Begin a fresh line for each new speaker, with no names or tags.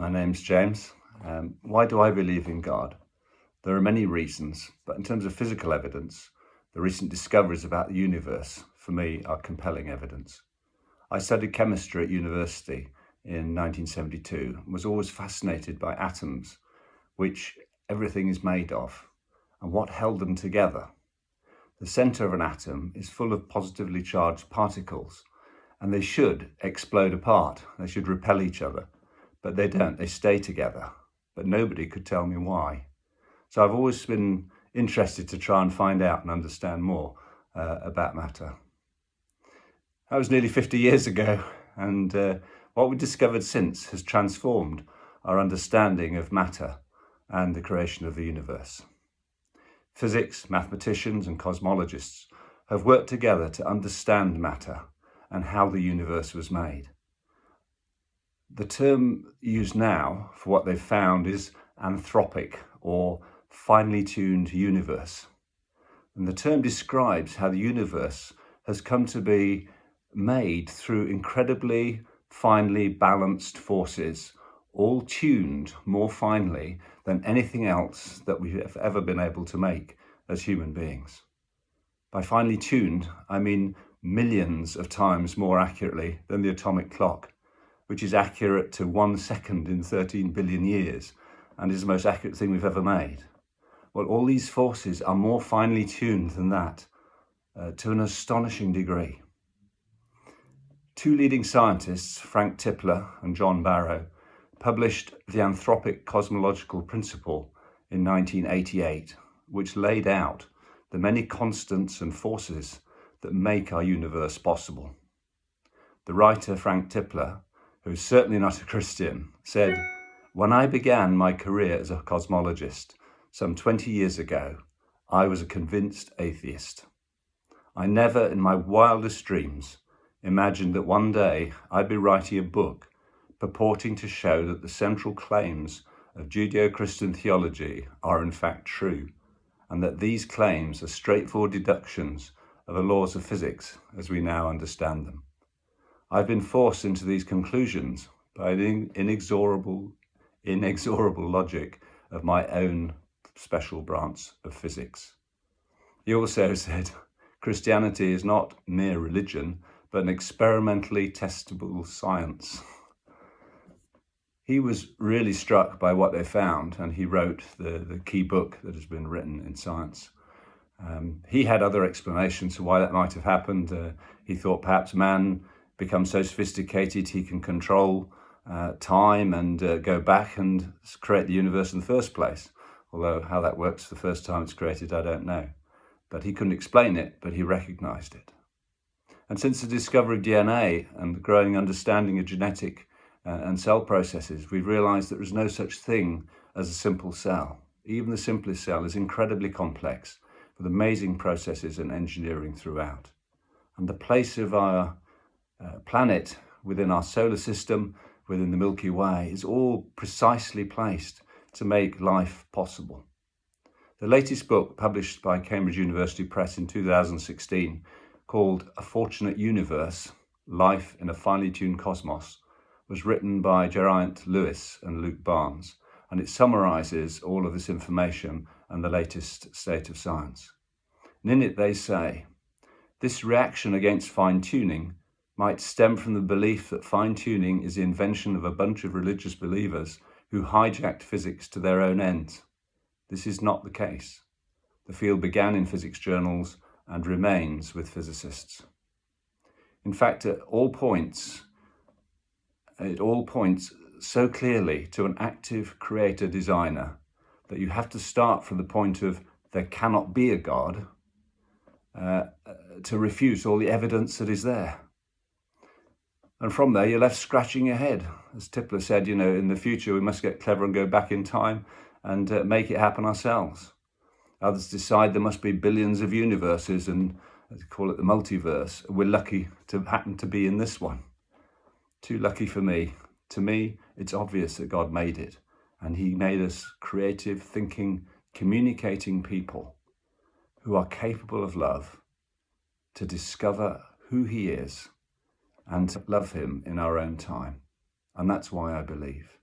My name's James. Why do I believe in God? There are many reasons, but in terms of physical evidence, the recent discoveries about the universe, for me, are compelling evidence. I studied chemistry at university in 1972 and was always fascinated by atoms, which everything is made of, and what held them together. The centre of an atom is full of positively charged particles, and they should explode apart. They should repel each other, but they don't. They stay together, but nobody could tell me why. So I've always been interested to try and find out and understand more about matter. That was nearly 50 years ago, and what we've discovered since has transformed our understanding of matter and the creation of the universe. Physics, mathematicians and cosmologists have worked together to understand matter and how the universe was made. The term used now for what they've found is anthropic, or finely tuned universe. And the term describes how the universe has come to be made through incredibly finely balanced forces, all tuned more finely than anything else that we have ever been able to make as human beings. By finely tuned, I mean millions of times more accurately than the atomic clock, which is accurate to 1 second in 13 billion years and is the most accurate thing we've ever made. Well, all these forces are more finely tuned than that, to an astonishing degree. Two leading scientists, Frank Tipler and John Barrow, published the anthropic cosmological principle in 1988, which laid out the many constants and forces that make our universe possible. The writer Frank Tipler, who is certainly not a Christian, said, "When I began my career as a cosmologist some 20 years ago, I was a convinced atheist. I never in my wildest dreams imagined that one day I'd be writing a book purporting to show that the central claims of Judeo-Christian theology are in fact true, and that these claims are straightforward deductions of the laws of physics as we now understand them. I've been forced into these conclusions by the inexorable logic of my own special branch of physics." He also said, "Christianity is not mere religion, but an experimentally testable science." He was really struck by what they found, and he wrote the key book that has been written in science. He had other explanations for why that might have happened. He thought perhaps man becomes so sophisticated he can control time and go back and create the universe in the first place. Although how that works the first time it's created, I don't know. But he couldn't explain it, but he recognized it. And since the discovery of DNA and the growing understanding of genetic and cell processes, we've realized that there is no such thing as a simple cell. Even the simplest cell is incredibly complex, with amazing processes and engineering throughout. And the place of our planet within our solar system, within the Milky Way, is all precisely placed to make life possible. The latest book, published by Cambridge University Press in 2016, called A Fortunate Universe, Life in a Finely Tuned Cosmos, was written by Geraint Lewis and Luke Barnes, and it summarizes all of this information and the latest state of science. And in it they say, this reaction against fine-tuning might stem from the belief that fine-tuning is the invention of a bunch of religious believers who hijacked physics to their own ends. This is not the case. The field began in physics journals and remains with physicists. In fact, it all points so clearly to an active creator-designer that you have to start from the point of there cannot be a God to refute all the evidence that is there. And from there, you're left scratching your head. As Tipler said, in the future, we must get clever and go back in time and make it happen ourselves. Others decide there must be billions of universes, and they call it the multiverse. We're lucky to happen to be in this one. Too lucky for me. To me, it's obvious that God made it, and he made us creative, thinking, communicating people who are capable of love, to discover who he is and to love him in our own time. And that's why I believe.